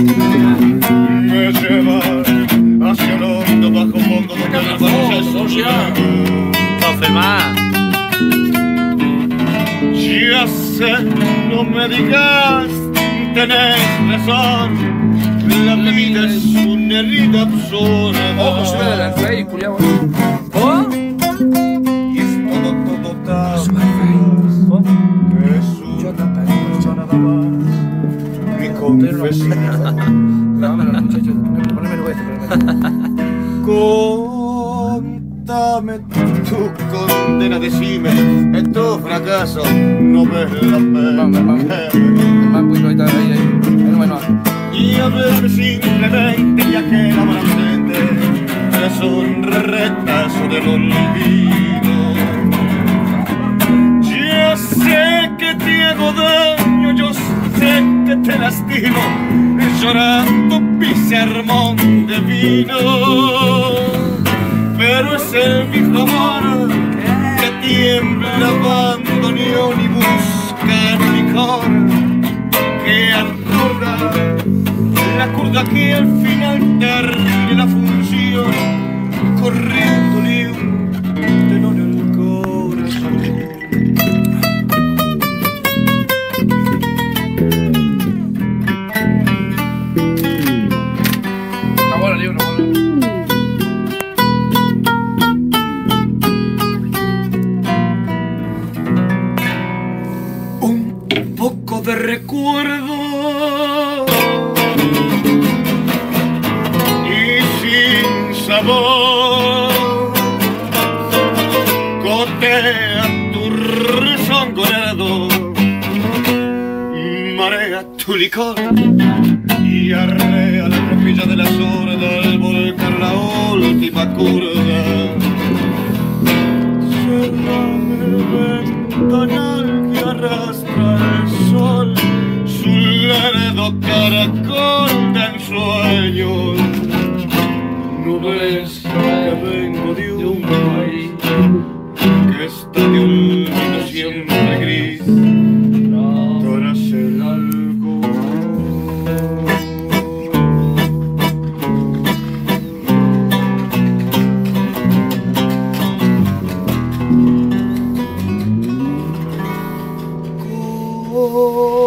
me lleva hacia el hondo bajo fondo donde el balón se socia. Ya sé, no me digas, tenés razón. La vida es una herida absurda. Ojo, se ve del rey, culiao. ¿Oh? Y es todo tan es una nada más. Mi confesión. Dámelo, muchachos. Ponémelo Contame tu condena, decime, en tu fracaso no ves la pena. Vamos. Ahí está, ahí. Bueno. Y háblame simplemente de aquel amor ausente, es un retazo del olvido. Yo sé que te hago daño, yo sé que te lastimo, llorando mi sermón de vino. Pero es el mismo amor que tiembla abandonión y busca el licor que atorda la curda que al final termine la función, corriéndole un telón al corazón. Está bueno el libro, Un poco de recuerdo sabor, gotea tu rezongonado, marea tu licor y arrea la trapilla de la sorda al volcar la última curva. Cerrame el ventanal que arrastra el sol, su lerdo caracol de ensueños. No ves que vengo de un país que está de olvido siempre gris tras el algodón.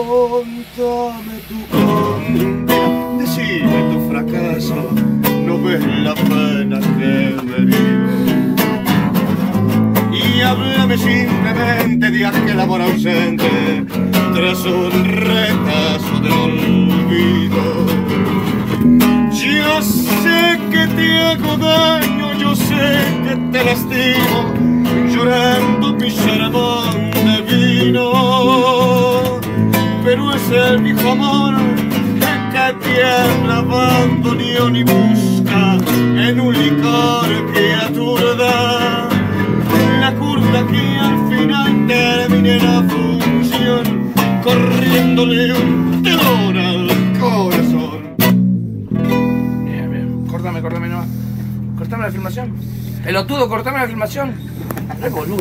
Contame tu condena, decime tu fracaso. No ves la pena que me vivo. Y háblame simplemente de aquel amor ausente tras un retazo del olvido. Yo sé que te hago daño, yo sé que te lastimo, llorando mi sermón de vino. Pero es el viejo amor que tiembla abandonión y busca en un licor que aturda la curva que al final termine la función, corriéndole un telón al corazón. Bien. Córtame no. Cortame la filmación. Pelotudo, cortame la filmación. Ay, boludo.